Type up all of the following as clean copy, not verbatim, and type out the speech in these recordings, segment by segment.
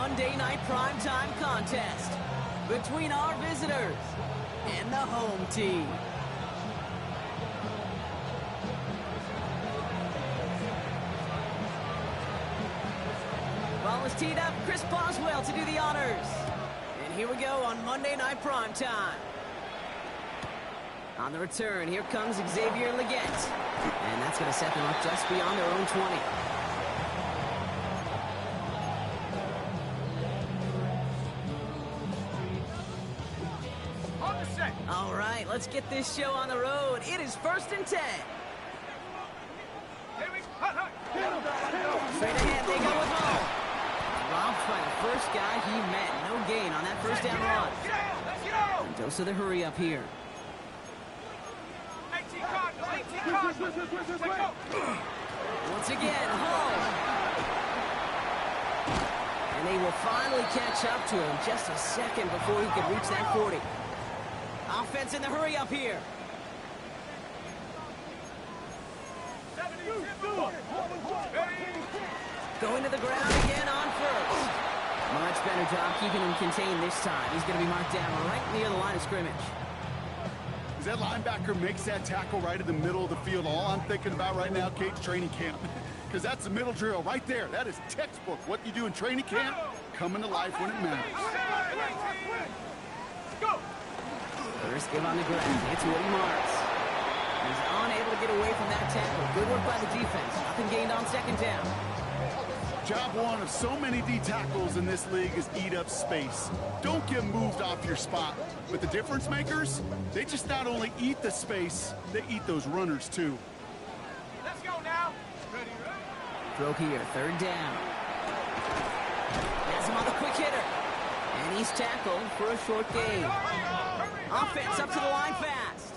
Monday night primetime contest between our visitors and the home team. Ball is teed up, Chris Boswell to do the honors. And here we go on Monday night primetime. On the return, here comes Xavier Legette. And that's going to set them up just beyond their own 20. All right, let's get this show on the road. It is 1st and 10. Straight ahead, they go with home. Robbed by the first guy he met. No gain on that first down run. Dose of the hurry up here. Once again, home. And they will finally catch up to him just a second before he could reach that 40. Offense in the hurry up here. Going to the ground again on first. Much better job keeping him contained this time. He's going to be marked down right near the line of scrimmage. As that linebacker makes that tackle right in the middle of the field, all I'm thinking about right now, Kate's training camp. Because that's the middle drill right there. That is textbook. What you do in training camp, coming to life when it matters. First give on the ground. It's Woody Marks. He's unable to get away from that tackle. Good work by the defense. Nothing gained on second down. Job one of so many D tackles in this league is eat up space. Don't get moved off your spot. But the difference makers, they just not only eat the space, they eat those runners too. Let's go now. Throw here, 3rd down. Has him on the quick hitter. And he's tackled for a short gain. Offense up to the line fast.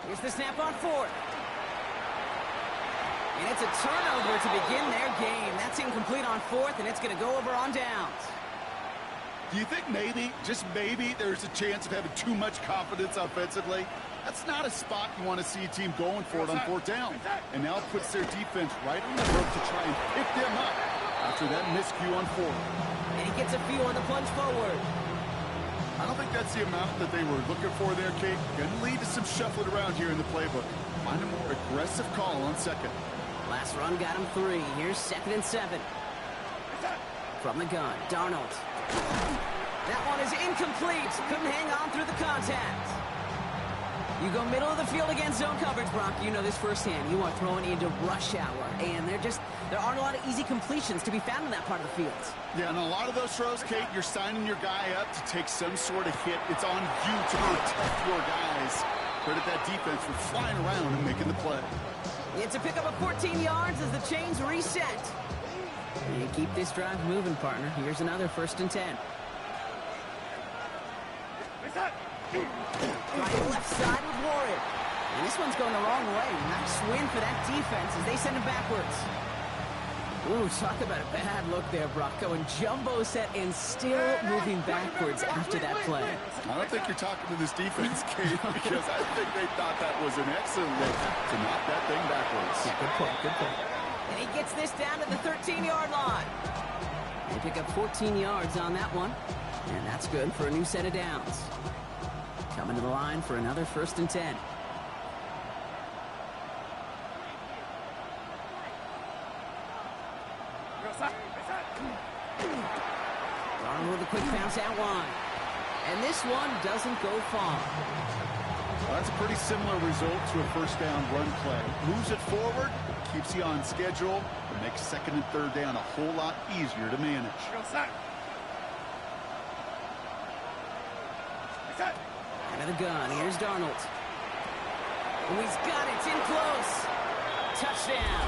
Here's the snap on 4th. And it's a turnover to begin their game. That's incomplete on 4th, and it's going to go over on downs. Do you think maybe, just maybe, there's a chance of having too much confidence offensively? That's not a spot you want to see a team going for it on 4th down. And now it puts their defense right on the hook to try and pick them up after that miscue on 4th. And he gets a few on the plunge forward. I don't think that's the amount that they were looking for there, Kate. Going to lead to some shuffling around here in the playbook. Find a more aggressive call on 2nd. Last run got him 3. Here's 2nd and 7. From the gun, Darnold. That one is incomplete. Couldn't hang on through the contact. You go middle of the field against zone coverage, Brock. You know this firsthand. You are throwing into rush hour, and there aren't a lot of easy completions to be found in that part of the field. Yeah, and a lot of those throws, Kate, you're signing your guy up to take some sort of hit. It's on you to protect your guys. Credit that defense for flying around and making the play. It's a pickup of 14 yards as the chains reset. You keep this drive moving, partner. Here's another 1st and 10. Right left side with Warren. And this one's going the wrong way. Nice win for that defense as they send him backwards. Ooh, talk about a bad look there, Brock. Going jumbo set and still moving backwards after that play. I don't think you're talking to this defense, Kate, because I think they thought that was an excellent look to knock that thing backwards. Yeah, good point, good point. And he gets this down to the 13-yard line. They pick up 14 yards on that one. And that's good for a new set of downs. Coming to the line for another 1st and 10. Darnold with a quick bounce out wide. And this one doesn't go far. Well, that's a pretty similar result to a 1st down run play. Moves it forward, keeps you on schedule, and makes 2nd and 3rd down a whole lot easier to manage. Out of the gun, here's Darnold. Oh, he's got it, it's in close. Touchdown.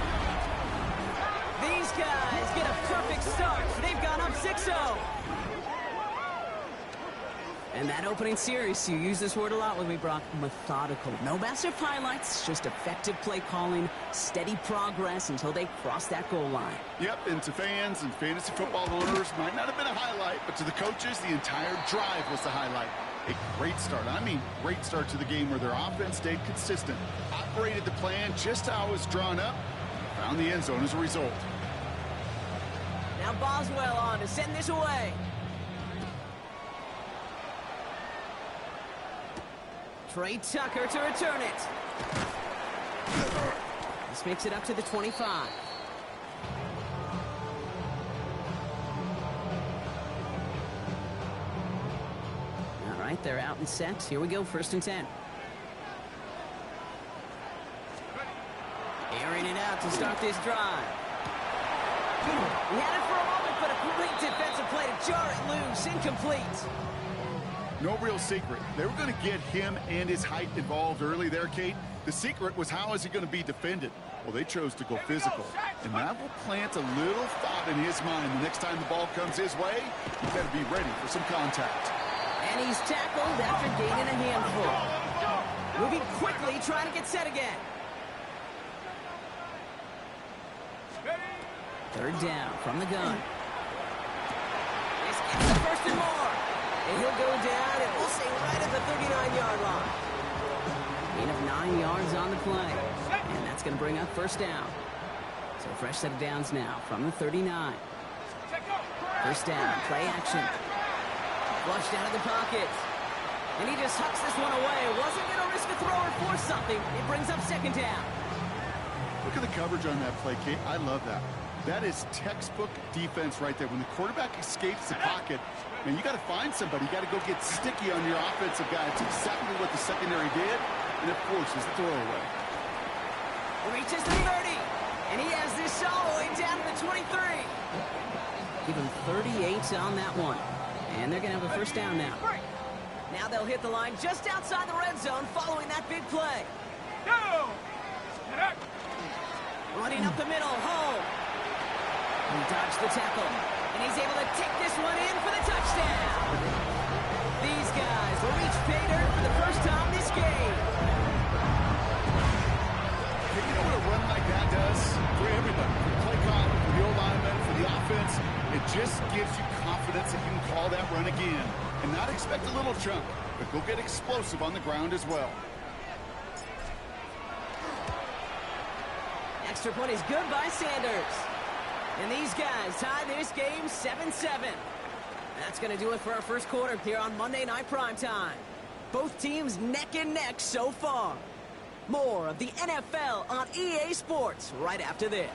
These guys get a perfect start. They've gone up 6-0. And that opening series, you use this word a lot with me, Brock, methodical. No massive highlights, just effective play calling, steady progress until they cross that goal line. Yep, and to fans and fantasy football owners, might not have been a highlight, but to the coaches, the entire drive was the highlight. A great start. I mean, great start to the game where their offense stayed consistent, operated the plan just how it was drawn up, and found the end zone as a result. Now Boswell on to send this away. Trey Tucker to return it. This makes it up to the 25. All right, they're out and set. Here we go, 1st and 10. Airing it out to start this drive. He had it for a moment, but a complete defensive play to jar it loose. Incomplete. No real secret. They were going to get him and his height involved early there, Kate. The secret was how is he going to be defended? Well, they chose to go physical. And that will plant a little thought in his mind. The next time the ball comes his way, you got to be ready for some contact. And he's tackled after gaining a handful. Moving quickly, trying to get set again. 3rd down from the gun. This gets the 1st and more. And he'll go down, and we'll say right at the 39-yard line. Gain of 9 yards on the play. And that's going to bring up 1st down. So a fresh set of downs now from the 39. 1st down, play action. Flushed out of the pocket. And he just hucks this one away. Wasn't going to risk a throw or force something. It brings up 2nd down. Look at the coverage on that play, Kate. I love that. That is textbook defense right there. When the quarterback escapes the pocket, man, you got to find somebody. You got to go get sticky on your offensive guy. It's exactly what the secondary did, and it forces the throwaway. Reaches the 30, and he has this all the way down to the 23. Give him 38 on that one, and they're going to have a 1st down now. Now they'll hit the line just outside the red zone following that big play. Running up the middle, home. He dodged the tackle, and he's able to take this one in for the touchdown. These guys will reach pay dirt for the 1st time this game. Hey, you know what a run like that does for everybody? For the play caller, for the O-lineman, for the offense, it just gives you confidence that you can call that run again. And not expect a little chunk, but go get explosive on the ground as well. Extra point is good by Sanders. And these guys tie this game 7-7. That's going to do it for our 1st quarter here on Monday Night Primetime. Both teams neck and neck so far. More of the NFL on EA Sports right after this.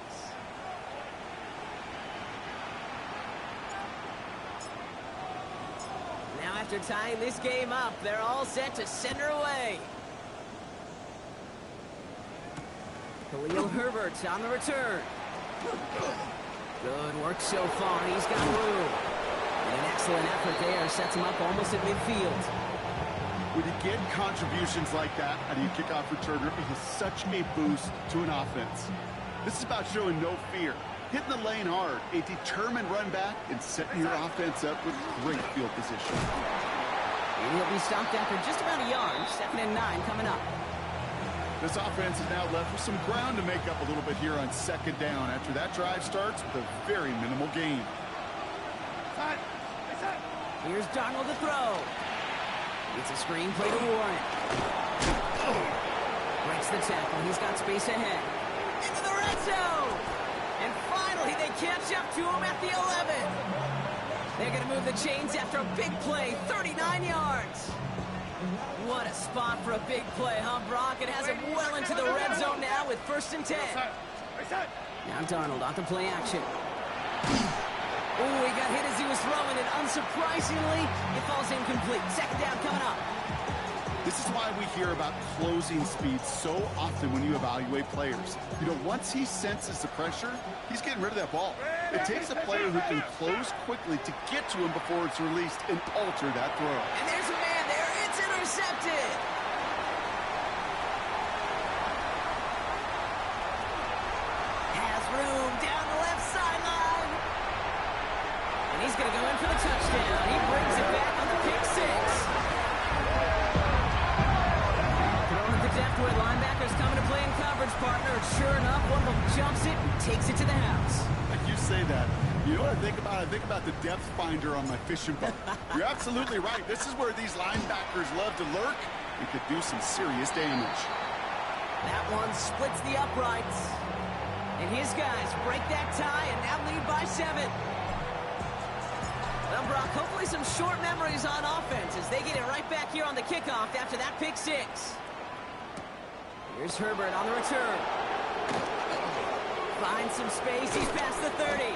Now after tying this game up, they're all set to send her away. Khalil Herbert on the return. Good work so far. He's got room. And an excellent effort there sets him up almost at midfield. When you get contributions like that out of your kickoff returner, it is such a boost to an offense. This is about showing no fear, hitting the lane hard, a determined run back, and setting your offense up with great field position. And he'll be stopped after just about a yard. 2nd and 9 coming up. This offense is now left with some ground to make up a little bit here on 2nd down after that drive starts with a very minimal gain. Here's Darnold to throw. It's a screen play to Warren. Breaks the tackle. He's got space ahead. Into the red zone. And finally they catch up to him at the 11. They're going to move the chains after a big play. 39 yards. What a spot for a big play, huh, Brock? It has him well into the red zone now with 1st and 10. Now Darnold off the play action. Oh, he got hit as he was throwing, and unsurprisingly, it falls incomplete. 2nd down coming up. This is why we hear about closing speed so often when you evaluate players. You know, once he senses the pressure, he's getting rid of that ball. It takes a player who can close quickly to get to him before it's released and alter that throw. And there's a man there. It's intercepted. Has room down the left sideline. And he's going to go in for the touchdown. He brings it back on the pick 6. think about it, I think about the depth finder on my fishing boat. You're absolutely right. This is where these linebackers love to lurk and could do some serious damage. That one splits the uprights. And his guys break that tie and now lead by 7. Well, Brock, hopefully some short memories on offense as they get it right back here on the kickoff after that pick 6. Here's Herbert on the return. Finds some space. He's past the 30.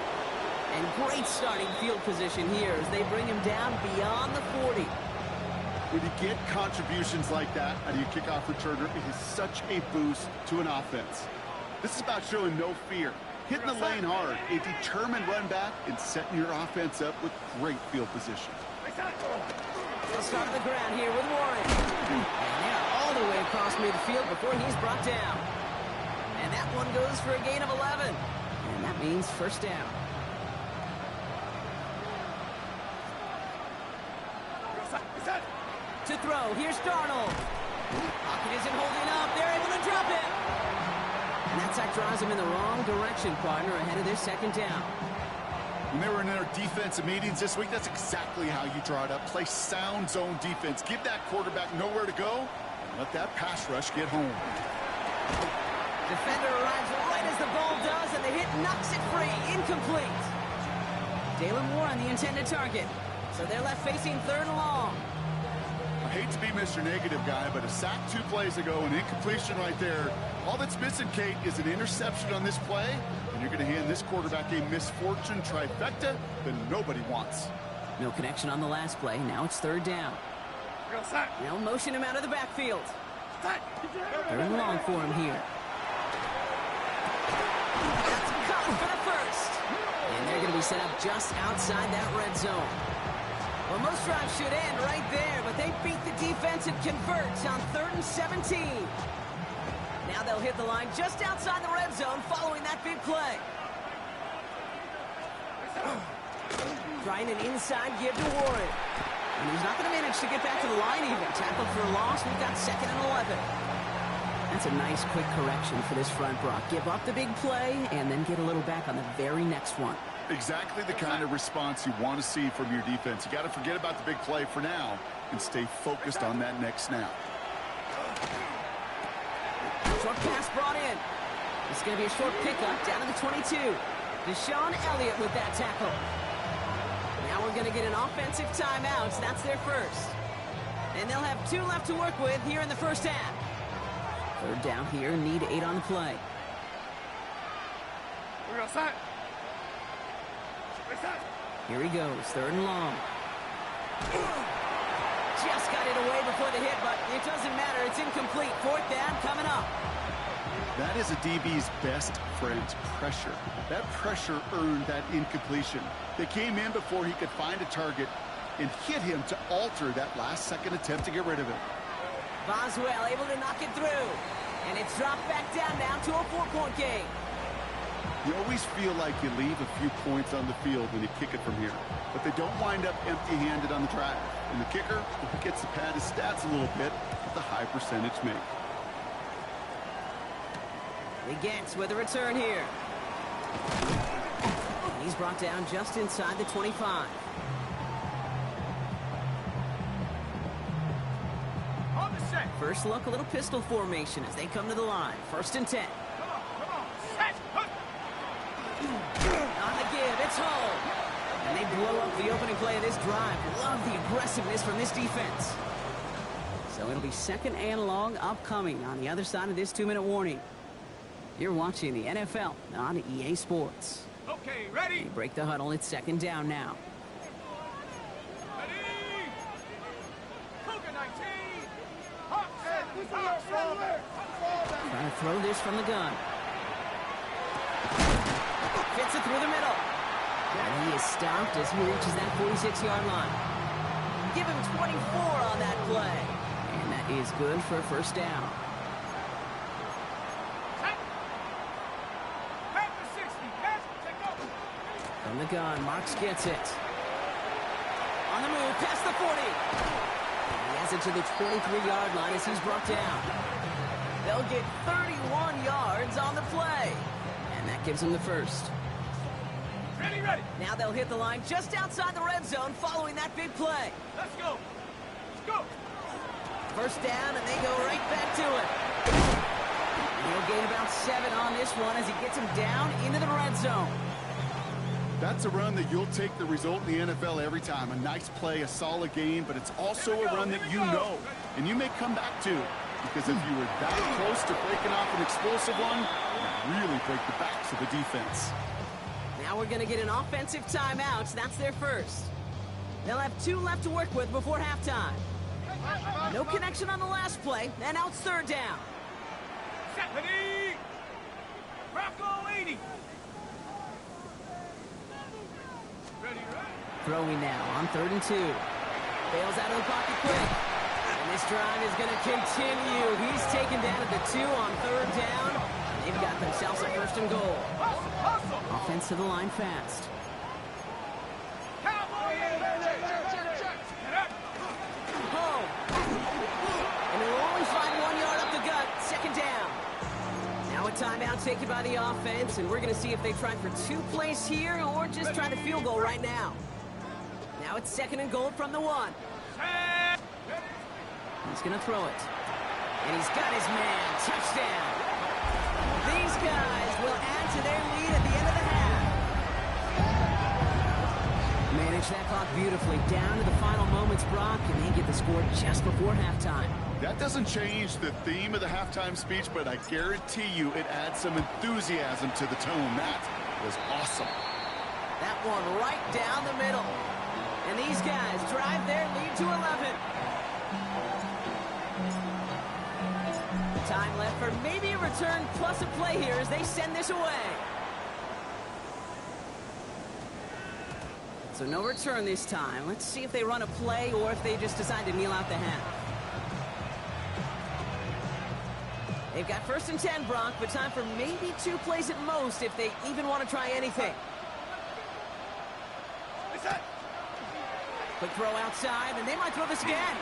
And great starting field position here as they bring him down beyond the 40. When you get contributions like that out of your kickoff returner, it is such a boost to an offense. This is about showing no fear, hitting the lane hard, a determined run back, and setting your offense up with great field position. They'll start on the ground here with Warren. And they're all the way across midfield before he's brought down. And that one goes for a gain of 11. And that means first down. To throw, here's Darnold. Pocket isn't holding up. They're able to drop it. And that sack drives him in the wrong direction, partner, ahead of their second down. When they were in their defensive meetings this week, that's exactly how you draw it up. Play sound zone defense. Give that quarterback nowhere to go, and let that pass rush get home. Defender arrives right as the ball does, and the hit knocks it free. Incomplete. Dalen Moore on the intended target. So they're left facing 3rd and long. I hate to be Mr. Negative guy, but a sack 2 plays ago, an incompletion right there. All that's missing, Kate, is an interception on this play, and you're going to hand this quarterback a misfortune trifecta that nobody wants. No connection on the last play. Now it's 3rd down. They'll motion him out of the backfield. 3rd and long for him here. That's caught for the first. And they're going to be set up just outside that red zone. Well, most drives should end right there, but they beat the defense and convert on 3rd and 17. Now they'll hit the line just outside the red zone following that big play. Trying an inside give to Warren. And he's not going to manage to get back to the line even. Tackled for a loss. We've got 2nd and 11. That's a nice quick correction for this front, Brock. Give up the big play and then get a little back on the very next one. Exactly the kind of response you want to see from your defense. You got to forget about the big play for now and stay focused on that next snap. Short pass brought in. It's going to be a short pickup down to the 22. Deshaun Elliott with that tackle. Now we're going to get an offensive timeout. So that's their first. And they'll have 2 left to work with here in the first half. 3rd down here. Need 8 on the play. We're outside. Here he goes, 3rd and long. Just got it away before the hit, but it doesn't matter. It's incomplete. 4th down coming up. That is a DB's best friend, pressure. That pressure earned that incompletion. They came in before he could find a target and hit him to alter that last-second attempt to get rid of him. Boswell able to knock it through. And it's dropped back down now to a 4-point game. You always feel like you leave a few points on the field when you kick it from here. But they don't wind up empty-handed on the drive. And the kicker gets to pad his stats a little bit with a high percentage make. Begins with a return here. And he's brought down just inside the 25. On the set. First look, a little pistol formation as they come to the line. 1st and 10. Come on. Set. On the give, it's home. And they blow up the opening play of this drive. Love the aggressiveness from this defense. So it'll be 2nd and long upcoming on the other side of this 2-minute warning. You're watching the NFL on EA Sports. Okay, ready? They break the huddle. It's 2nd down now. Ready? Cougar 19. Hawks. Trying to throw this from the gun. Fits it through the middle. And he is stopped as he reaches that 46-yard line. Give him 24 on that play. And that is good for a 1st down. Back to 60. Pass. Take over. From the gun, Marks gets it. On the move, past the 40. He has it to the 23-yard line as he's brought down. They'll get 31 yards on the play. And that gives him the first. Ready, ready. Now they'll hit the line just outside the red zone following that big play. Let's go. Let's go. First down, and they go right back to it. He'll gain about 7 on this one as he gets him down into the red zone. That's a run that you'll take the result in the NFL every time. A nice play, a solid game, but it's also a run that you know and you may come back to. Because if you were that close to breaking off an explosive one, you really break the backs of the defense. Now we're going to get an offensive timeout. That's their first. They'll have 2 left to work with before halftime. No connection on the last play, and now it's third down. Set, ready. Rocco 80. Ready, ready. Throwing now on 3rd and 2. Bails out of the pocket quick. And this drive is going to continue. He's taken down at the 2 on 3rd down. They've got themselves a 1st and goal. Hustle, hustle. Offense to the line fast. Cowboy. Get up. Home. And they'll only find 1 yard up the gut. 2nd down. Now a timeout taken by the offense, and we're going to see if they try for 2 plays here or just try the field goal right now. Now it's 2nd and goal from the 1. Set. He's going to throw it. And he's got his man. Touchdown. These guys will add to their lead at the end of the half. Manage that clock beautifully down to the final moments, Brock, and they get the score just before halftime. That doesn't change the theme of the halftime speech, but I guarantee you it adds some enthusiasm to the tone. That was awesome. That one right down the middle. And these guys drive their lead to 11. Time left for maybe a return plus a play here as they send this away. So no return this time. Let's see if they run a play or if they just decide to kneel out the half. They've got 1st and 10, Brock, but time for maybe 2 plays at most if they even want to try anything. Quick throw outside, and they might throw this again.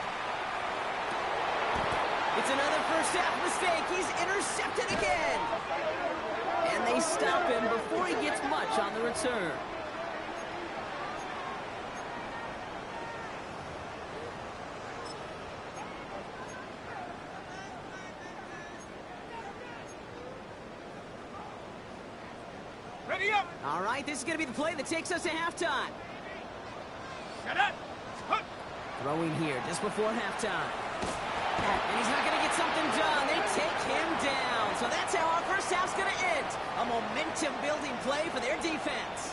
It's another first half mistake. He's intercepted again. And they stop him before he gets much on the return. Ready up. All right, this is going to be the play that takes us to halftime. Get up. Hook. Throwing here just before halftime. And he's not going to get something done. They take him down. So that's how our first half's going to end. A momentum-building play for their defense.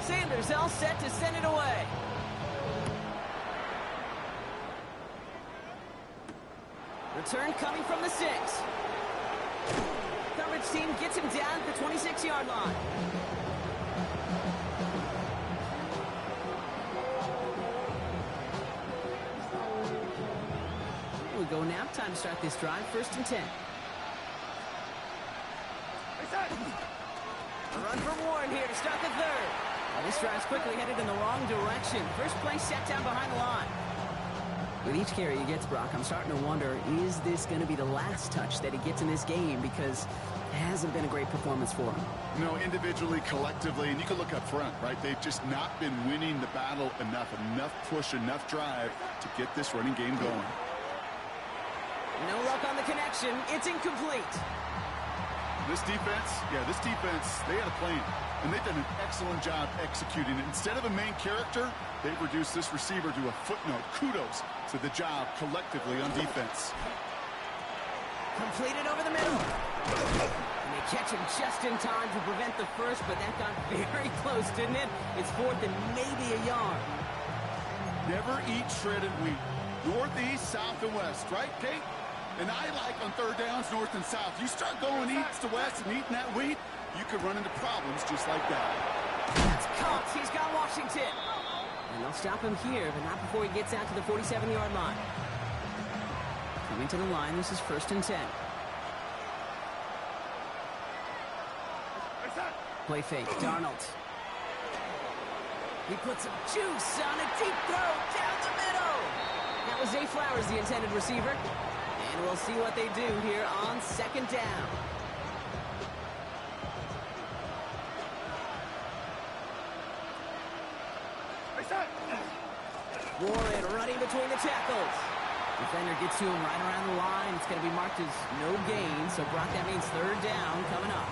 Sanders all set to send it away. Return coming from the 6. Coverage team gets him down at the 26-yard line. Here we go now. Time to start this drive. 1st and 10. A run from Warren here to start the 3rd. Well, this drive's quickly headed in the wrong direction. First play set down behind the line. With each carry he gets, Brock, I'm starting to wonder, is this going to be the last touch that he gets in this game? Because it hasn't been a great performance for him. No, individually, collectively, and you can look up front, right? They've just not been winning the battle enough push, enough drive to get this running game going. No luck on the connection. It's incomplete. This defense, they had a plan, and they've done an excellent job executing it. Instead of a main character, they've reduced this receiver to a footnote. Kudos to the job collectively on defense. Completed over the middle. And they catch him just in time to prevent the first, but that got very close, didn't it? It's 4th and maybe a yard. Never eat shredded wheat. Northeast, south, and west, right, Kate? And I like on 3rd downs, north and south. You start going east to west and eating that wheat, you could run into problems just like that. That's caught. He's got Washington. And they'll stop him here, but not before he gets out to the 47-yard line. Coming to the line, this is 1st and 10. play fake. Darnold. He puts some juice on a deep throw down the middle. That was Zay Flowers, the intended receiver. And we'll see what they do here on second down. Warren running between the tackles. Defender gets to him right around the line. It's going to be marked as no gain. So, Brock, that means third down coming up.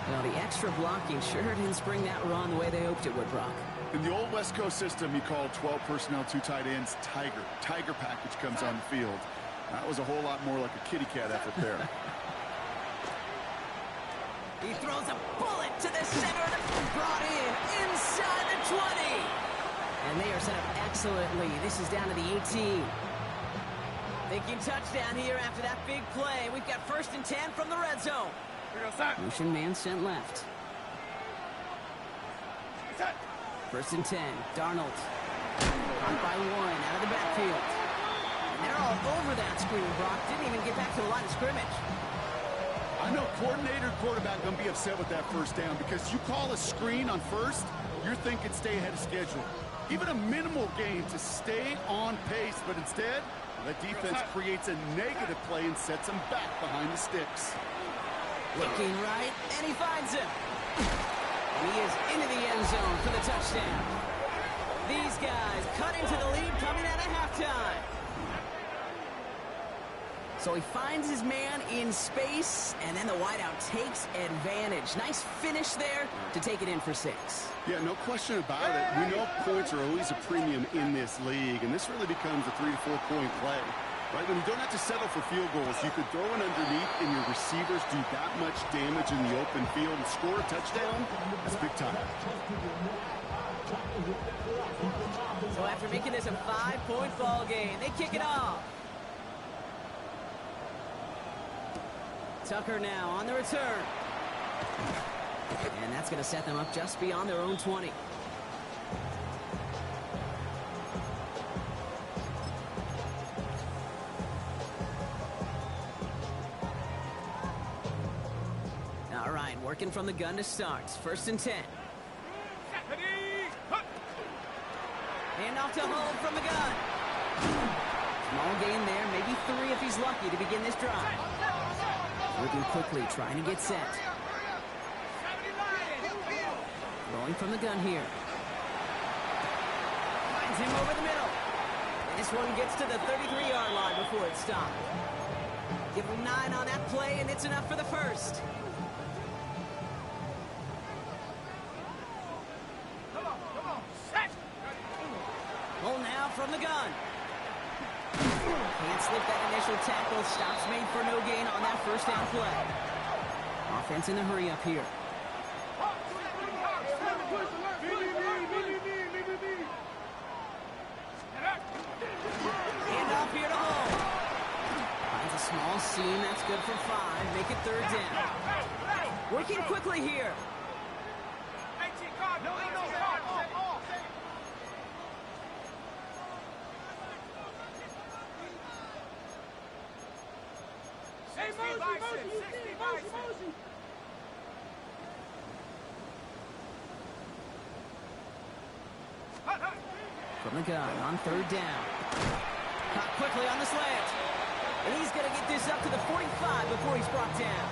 Well, the extra blocking sure didn't spring that run the way they hoped it would, Brock. In the old West Coast system, you call 12 personnel, 2 tight ends, Tiger. Tiger package comes on the field. That was a whole lot more like a kitty cat effort there. He throws a bullet to the center and brought in inside the 20. And they are set up excellently. This is down to the 18. Thinking touchdown here after that big play. We've got 1st and 10 from the red zone. Motion man sent left. 1st and 10. Darnold. Caught by Warren out of the backfield. And they're all over that screen, Brock. Didn't even get back to the line of scrimmage. I know coordinator and quarterback going to be upset with that first down because you call a screen on first, you're thinking stay ahead of schedule. Even a minimal gain to stay on pace, but instead, the defense creates a negative play and sets them back behind the sticks. Looking right, and he finds him. And he is into the end zone for the touchdown. These guys cut into the lead coming out of halftime. So he finds his man in space, and then the wideout takes advantage. Nice finish there to take it in for 6. Yeah, no question about it. We know points are always a premium in this league, and this really becomes a 3 to 4 point play. Right, when you don't have to settle for field goals, you could throw it underneath and your receivers do that much damage in the open field and score a touchdown. That's big time. So after making this a 5-point ball game, they kick it off. Tucker now on the return. And that's going to set them up just beyond their own 20. All right, working from the gun to start. 1st and 10. Hand off to Hull from the gun. Small gain there, maybe 3 if he's lucky to begin this drive. Moving quickly, trying to get set. Rolling from the gun here. Finds him over the middle. And this one gets to the 33-yard line before it stopped. Give him 9 on that play, and it's enough for the first. Hull now from the gun. Can't slip that initial tackle. Stops made for no gain on that first down play. Offense in the hurry up here. Hand off here to Hull. Finds a small seam. That's good for 5. Make it 3rd down. Working quickly here. From the gun on 3rd down. Caught quickly on the slant. And he's going to get this up to the 45 before he's brought down.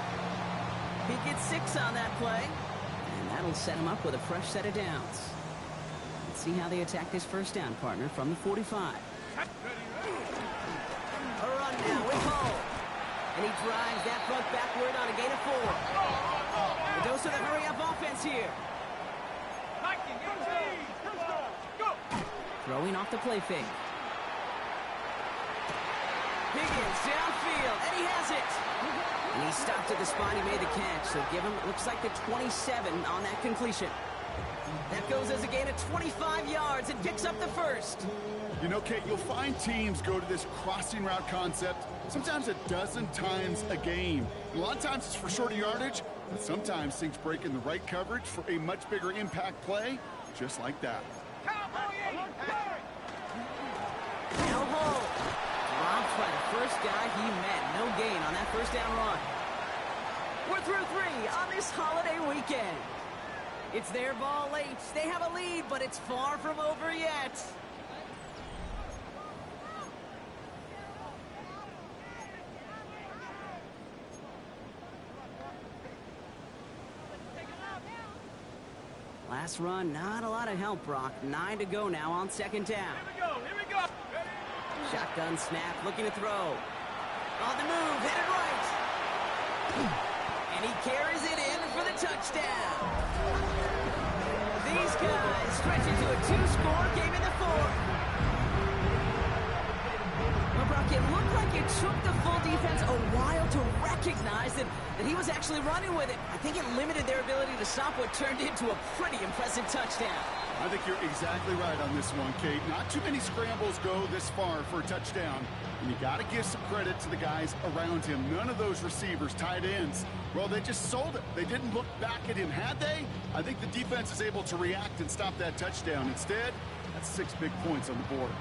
He gets 6 on that play. And that'll set him up with a fresh set of downs. Let's see how they attack this first down, partner, from the 45. A run now with Hull. And he drives that front backward on a gain of 4. A dose of the hurry-up offense here. Throwing off the play fake. Higgins downfield, and he has it. And he stopped at the spot he made the catch, so give him, it looks like the 27 on that completion. That goes as a gain of 25 yards and picks up the first. You know, Kate, you'll find teams go to this crossing route concept sometimes a dozen times a game. A lot of times it's for shorter yardage, but sometimes things break in the right coverage for a much bigger impact play, just like that. Now Hull dropped by the first guy he met. No gain on that first down run. We're through 3 on this holiday weekend. It's their ball late. They have a lead, but it's far from over yet. Last run, not a lot of help, Brock. 9 to go now on second down. Here we go. Ready? Shotgun snap, looking to throw. On the move, headed right. And he carries it in for the touchdown. These guys stretch into a 2-score game in the fourth. Well, Brock, it looked like it took the full defense a while to recognize that he was actually running with it. I think it limited their ability to stop what turned into a pretty impressive touchdown. I think you're exactly right on this one, Kate. Not too many scrambles go this far for a touchdown. And you got to give some credit to the guys around him. None of those receivers, tight ends, well, they just sold it. They didn't look back at him. Had they? I think the defense is able to react and stop that touchdown. Instead, that's 6 big points on the board.